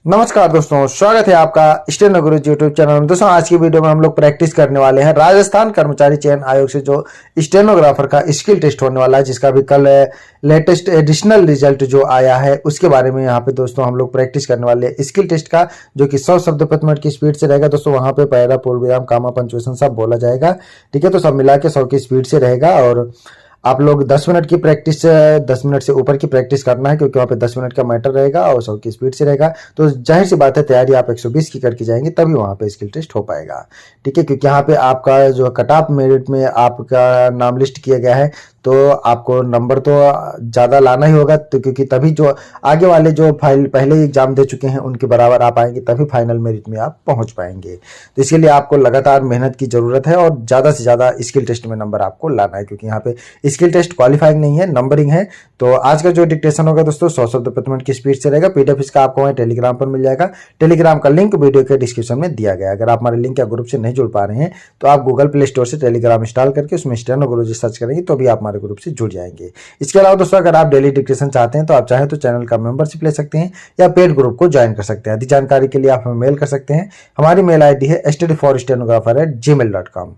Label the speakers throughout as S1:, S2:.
S1: नमस्कार दोस्तों, स्वागत है आपका स्टेनो गुरुजी यूट्यूब चैनल में। दोस्तों आज की वीडियो में हम लोग प्रैक्टिस करने वाले हैं राजस्थान कर्मचारी चयन आयोग से जो स्टेनोग्राफर का स्किल टेस्ट होने वाला है, जिसका भी कल लेटेस्ट एडिशनल रिजल्ट जो आया है उसके बारे में यहाँ पे दोस्तों हम लोग प्रैक्टिस करने वाले हैं स्किल टेस्ट का, जो कि 100 शब्द प्रति मिनट की स्पीड से रहेगा। दोस्तों वहां पे पैरा, पूर्ण विराम, कामा, पंक्चुएशन सब बोला जाएगा। ठीक है, तो सब मिला के 100 की स्पीड से रहेगा और आप लोग 10 मिनट की प्रैक्टिस, 10 मिनट से ऊपर की प्रैक्टिस करना है, क्योंकि वहाँ पे 10 मिनट का मैटर रहेगा और 100 की स्पीड से रहेगा। तो जाहिर सी बात है, तैयारी आप 120 की करके जाएंगे तभी वहाँ पे स्किल टेस्ट हो पाएगा। ठीक है, क्योंकि यहाँ पे आपका जो कट ऑफ मेरिट में आपका नाम लिस्ट किया गया है, तो आपको नंबर तो ज़्यादा लाना ही होगा, तो क्योंकि तभी जो आगे वाले जो फाइल पहले एग्जाम दे चुके हैं उनके बराबर आप आएंगे, तभी फाइनल मेरिट में आप पहुंच पाएंगे। तो इसके लिए आपको लगातार मेहनत की जरूरत है और ज़्यादा से ज़्यादा स्किल टेस्ट में नंबर आपको लाना है, क्योंकि यहाँ पे स्किल टेस्ट क्वालिफाइंग नहीं है, नंबरिंग है। तो आज का जो डिक्टेशन होगा दोस्तों 100 शब्द प्रति मिनट की स्पीड से रहेगा। पीडीएफ इसका आपको वहाँ टेलीग्राम पर मिल जाएगा। टेलीग्राम का लिंक वीडियो के डिस्क्रिप्शन में दिया गया है। अगर आप हमारे लिंक या ग्रुप से नहीं जुड़ पा रहे हैं तो आप गूगल प्ले स्टोर से टेलीग्राम इंस्टॉल करके उसमें स्टेनो गुरुजी सर्च करेंगे तो भी आप हमारे ग्रुप से जुड़ जाएंगे। इसके अलावा दोस्तों अगर आप डेली डिक्टेशन चाहते हैं तो आप चाहें तो चैनल का मेंबरशिप ले सकते हैं या पेड ग्रुप को ज्वाइन कर सकते हैं। अधिक जानकारी के लिए आप हमें मेल कर सकते हैं। हमारी मेल आईडी है studyforstenographer@gmail.com।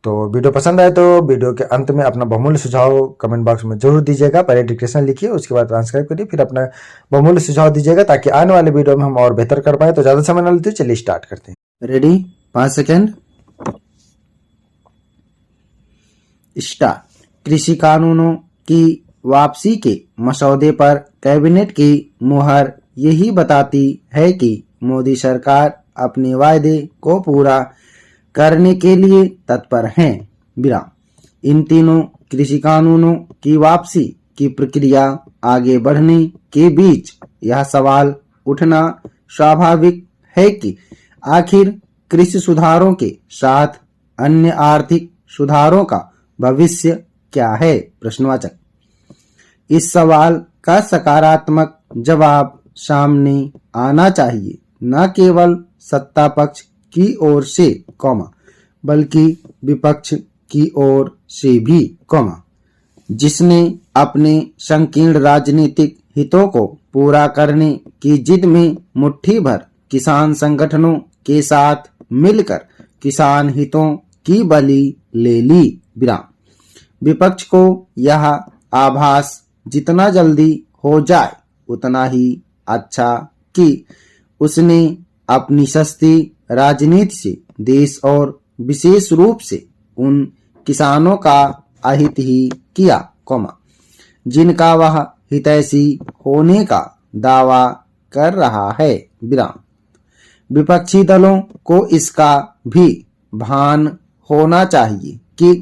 S1: तो वीडियो पसंद आए तो वीडियो के अंत में अपना बहुमूल्य सुझाव कमेंट बॉक्स में जरूर दीजिएगा। पहले डिस्क्रिप्शन लिखिए, उसके बाद ट्रांसक्राइब करिए, फिर अपना बहुमूल्य सुझाव दीजिएगा ताकि आने वाले वीडियो में हम और बेहतर कर पाए। तो ज्यादा समय न लेते, चलिए स्टार्ट करते हैं। Ready, 5 second, start. कृषि कानूनों की वापसी के मसौदे पर कैबिनेट की मुहर यही बताती है कि मोदी सरकार अपने वायदे को पूरा करने के लिए तत्पर हैं। विराम। इन तीनों कृषि कानूनों की वापसी की प्रक्रिया आगे बढ़ने के बीच यह सवाल उठना स्वाभाविक है कि आखिर कृषि सुधारों के साथ अन्य आर्थिक सुधारों का भविष्य क्या है? प्रश्नवाचक। इस सवाल का सकारात्मक जवाब सामने आना चाहिए, न केवल सत्ता पक्ष की ओर से, बल्कि विपक्ष की ओर से भी, जिसने अपने संकीर्ण राजनीतिक हितों को पूरा करने की जिद में मुट्ठी भर किसान संगठनों के साथ मिलकर किसान हितों की बलि ले ली। विराम। विपक्ष को यह आभास जितना जल्दी हो जाए उतना ही अच्छा कि उसने अपनी सस्ती राजनीति से देश और विशेष रूप से उन किसानों का अहित ही किया, जिनका वह हितैषी होने का दावा कर रहा है। विराम। विपक्षी दलों को इसका भी भान होना चाहिए कि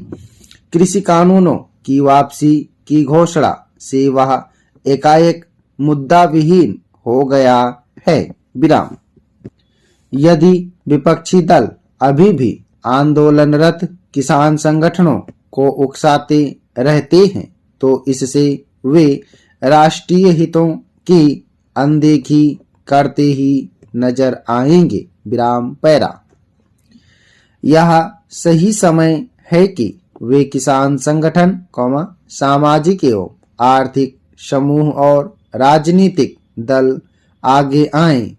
S1: कृषि कानूनों की वापसी की घोषणा से वह एकाएक मुद्दा विहीन हो गया है। विराम। यदि विपक्षी दल अभी भी आंदोलनरत किसान संगठनों को उकसाते रहते हैं तो इससे वे राष्ट्रीय हितों की अनदेखी करते ही नजर आएंगे। विराम पैरा। यह सही समय है कि वे किसान संगठन, सामाजिक एवं आर्थिक समूह और राजनीतिक दल आगे आएं,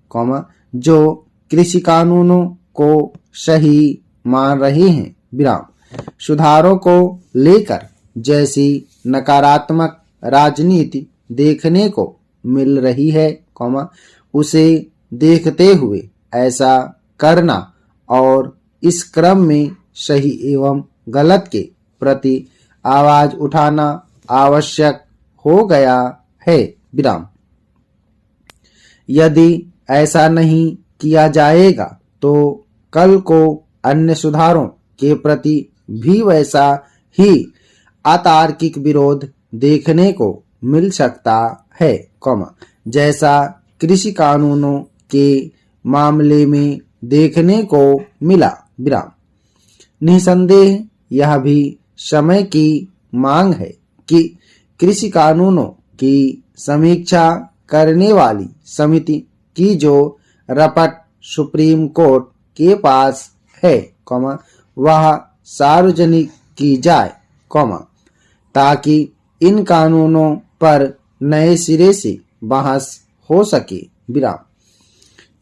S1: जो कृषि कानूनों को सही मान रहे हैं। विराम। सुधारों को लेकर जैसी नकारात्मक राजनीति देखने को मिल रही है, उसे देखते हुए ऐसा करना और इस क्रम में सही एवं गलत के प्रति आवाज उठाना आवश्यक हो गया है। विराम। यदि ऐसा नहीं किया जाएगा तो कल को अन्य सुधारों के प्रति भी वैसा ही अतार्किक विरोध देखने को मिल सकता है, जैसा कृषि कानूनों के मामले में देखने को मिला। विराम। निसंदेह यह भी समय की मांग है कि कृषि कानूनों की समीक्षा करने वाली समिति की जो रपट सुप्रीम कोर्ट के पास है, वह सार्वजनिक की जाए, ताकि इन कानूनों पर नए सिरे से बहस हो सके। विराम।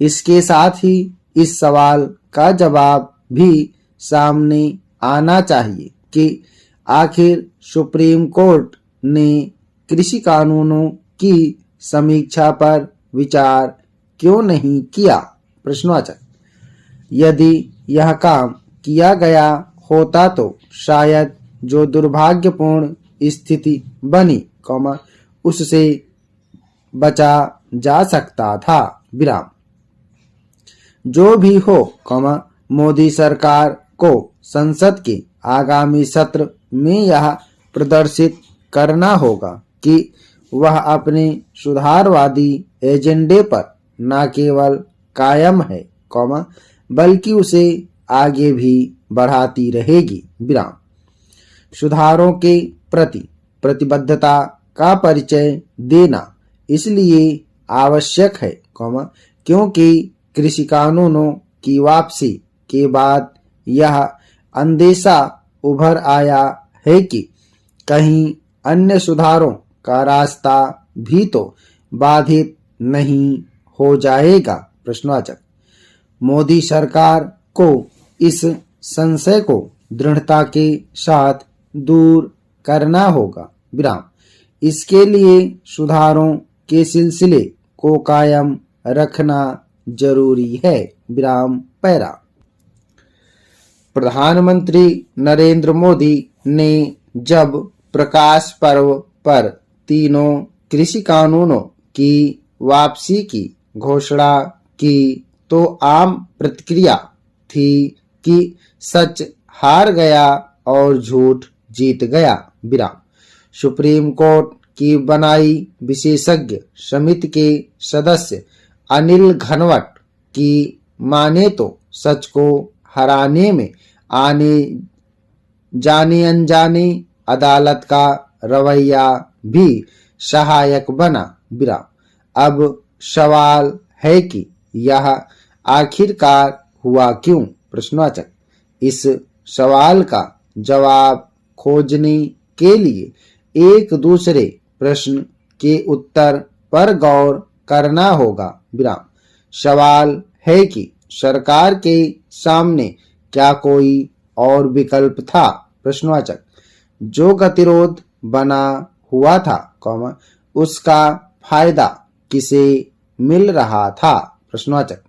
S1: इसके साथ ही इस सवाल का जवाब भी सामने आना चाहिए कि आखिर सुप्रीम कोर्ट ने कृषि कानूनों की समीक्षा पर विचार क्यों नहीं किया। प्रश्नवाचक, यदि यह काम किया गया होता तो शायद जो दुर्भाग्यपूर्ण स्थिति बनी, उससे बचा जा सकता था। विराम। जो भी हो, मोदी सरकार को संसद के आगामी सत्र में यह प्रदर्शित करना होगा कि वह अपने सुधारवादी एजेंडे पर न केवल कायम है, बल्कि उसे आगे भी बढ़ाती रहेगी। विराम। सुधारों के प्रति प्रतिबद्धता का परिचय देना इसलिए आवश्यक है, क्योंकि कृषि कानूनों की वापसी के बाद यह अंदेशा उभर आया है कि कहीं अन्य सुधारों का रास्ता भी तो बाधित नहीं हो जाएगा। प्रश्नवाचक, मोदी सरकार को इस संशय को दृढ़ता के साथ दूर करना होगा। विराम। इसके लिए सुधारों के सिलसिले को कायम रखना जरूरी है। विराम। पैरा। प्रधानमंत्री नरेंद्र मोदी ने जब प्रकाश पर्व पर तीनों कृषि कानूनों की वापसी की घोषणा की तो आम प्रतिक्रिया थी कि सच हार गया और झूठ जीत गया। विराम। सुप्रीम कोर्ट की बनाई विशेषज्ञ समिति के सदस्य अनिल घनवट की माने तो सच को हराने में आने जाने अनजाने अदालत का रवैया भी सहायक बना। विराम। अब सवाल है कि यह आखिरकार हुआ क्यों। प्रश्नवाचक, इस सवाल का जवाब खोजने के लिए एक दूसरे प्रश्न के उत्तर पर गौर करना होगा। विराम। सवाल है कि सरकार के सामने क्या कोई और विकल्प था। प्रश्नवाचक, जो गतिरोध बना हुआ था, उसका फायदा किसे मिल रहा था। प्रश्नवाचक।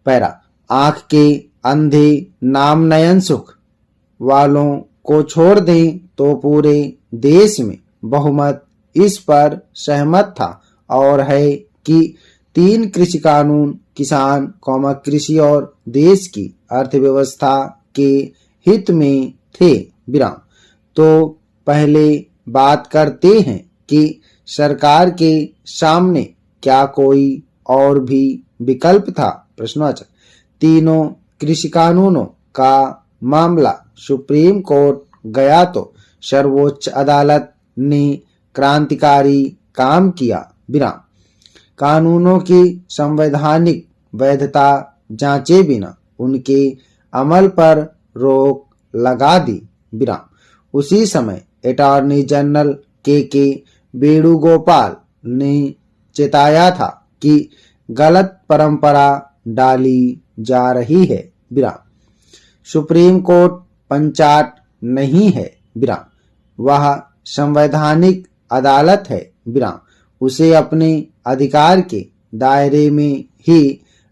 S1: पैरा। आंख के अंधे नाम नयन सुख वालों को छोड़ दें तो पूरे देश में बहुमत इस पर सहमत था और है कि तीन कृषि कानून किसान, कृषि और देश की अर्थव्यवस्था के हित में थे। विराम। तो पहले बात करते हैं कि सरकार के सामने क्या कोई और भी विकल्प था। प्रश्नवाचक, तीनों कृषि कानूनों का मामला सुप्रीम कोर्ट गया तो सर्वोच्च अदालत ने क्रांतिकारी काम किया। विराम। कानूनों की संवैधानिक वैधता जांचे बिना उनके अमल पर रोक लगा दी। विराम। उसी समय अटॉर्नी जनरल के वेणुगोपाल ने चेताया था कि गलत परंपरा डाली जा रही है। विराम। सुप्रीम कोर्ट पंचाट नहीं है। विराम। वह संवैधानिक अदालत है। विराम। उसे अपने अधिकार के दायरे में ही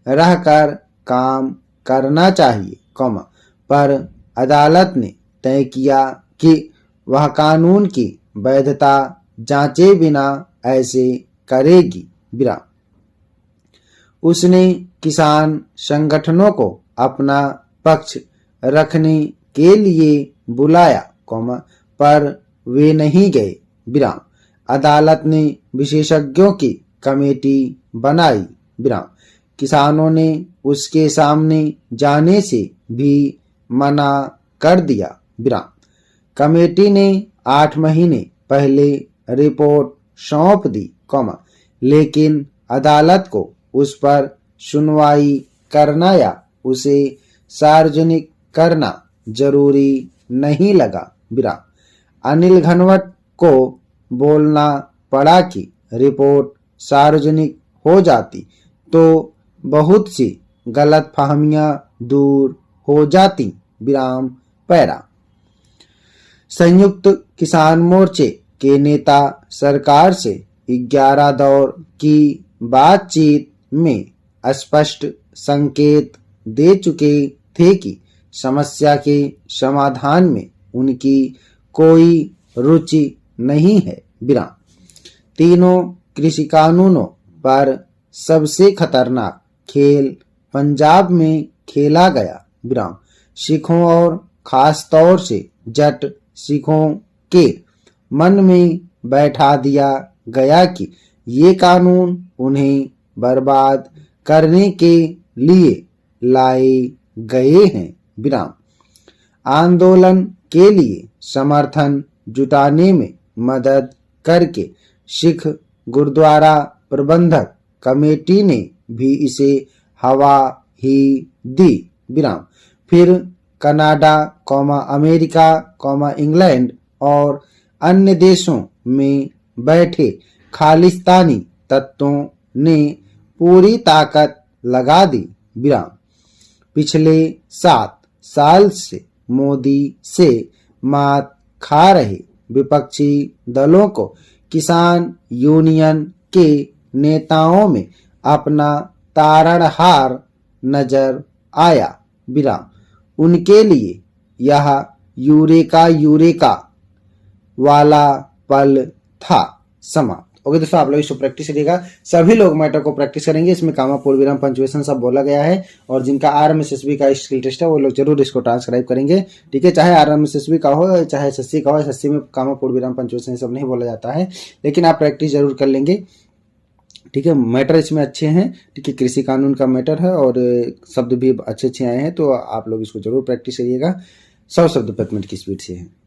S1: रहकर काम करना चाहिए, पर अदालत ने तय किया कि वह कानून की वैधता जांचे बिना ऐसे करेगी। विराम। उसने किसान संगठनों को अपना पक्ष रखने के लिए बुलाया, पर वे नहीं गए। विराम। अदालत ने विशेषज्ञों की कमेटी बनाई। विराम। किसानों ने उसके सामने जाने से भी मना कर दिया। विराम। कमेटी ने 8 महीने पहले रिपोर्ट सौंप दी, लेकिन अदालत को उस पर सुनवाई करना या उसे सार्वजनिक करना जरूरी नहीं लगा। विराम। अनिल घनवट को बोलना पड़ा कि रिपोर्ट सार्वजनिक हो जाती तो बहुत सी गलतफहमियां दूर हो जाती। विराम पैरा। संयुक्त किसान मोर्चे के नेता सरकार से 11 दौर की बातचीत में स्पष्ट संकेत दे चुके थे कि समस्या के समाधान में उनकी कोई रुचि नहीं है। विराम। तीनों कृषि कानूनों पर सबसे खतरनाक खेल पंजाब में खेला गया। विराम। सिखों और खास तौर से जट सिखों के मन में बैठा दिया गया कि ये कानून उन्हें बर्बाद करने के लिए लाए गए हैं। विराम। आंदोलन के लिए समर्थन जुटाने में मदद करके सिख गुरुद्वारा प्रबंधक कमेटी ने भी इसे हवा ही दी। विराम। फिर कनाडा, अमेरिका, इंग्लैंड और अन्य देशों में बैठे खालिस्तानी तत्वों ने पूरी ताकत लगा दी। विराम। पिछले 7 साल से मोदी से मात खा रहे विपक्षी दलों को किसान यूनियन के नेताओं में अपना तारणहार नजर आया। विराम। उनके लिए यह यूरेका वाला पल था। समाप्त। ओके दोस्तों, आप लोग इसको प्रैक्टिस करिएगा। सभी लोग मैटर को प्रैक्टिस करेंगे। इसमें कामा, पूर्णविराम, पंक्चुएशन सब बोला गया है। और जिनका RMSSB का स्किल टेस्ट है वो लोग जरूर इसको ट्रांसक्राइब करेंगे। ठीक है, चाहे RMSSB का हो चाहे SSC का हो, SSC में कामा, पूर्णविराम, पंक्चुएशन सब नहीं बोला जाता है, लेकिन आप प्रैक्टिस जरूर कर लेंगे। ठीक है, मैटर इसमें अच्छे हैं। ठीक है, कृषि कानून का मैटर है और शब्द भी अच्छे आए हैं, तो आप लोग इसको जरूर प्रैक्टिस करिएगा। 100 शब्द प्रति मिनट की स्पीड से है।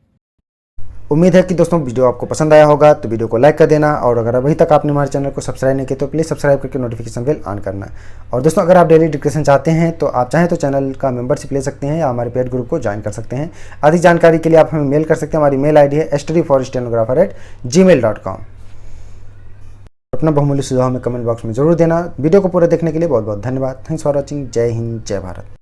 S1: उम्मीद है कि दोस्तों वीडियो आपको पसंद आया होगा, तो वीडियो को लाइक कर देना। और अगर अभी तक आपने हमारे चैनल को सब्सक्राइब नहीं किया तो प्लीज़ सब्सक्राइब करके नोटिफिकेशन बेल ऑन करना। और दोस्तों, अगर आप डेली डिस्कशन चाहते हैं तो आप चाहें तो चैनल का मेंबरशिप ले सकते हैं या हमारे पेड ग्रुप को ज्वाइन कर सकते हैं। अधिक जानकारी के लिए आप हमें मेल कर सकते हैं। हमारी मेल ID है studyforstenographer@gmail.com। अपना बहुमूल्य सुझाव हमें कमेंट बॉक्स में जरूर देना। वीडियो को पूरा देखने के लिए बहुत बहुत धन्यवाद। Thanks for watching. जय हिंद, जय भारत।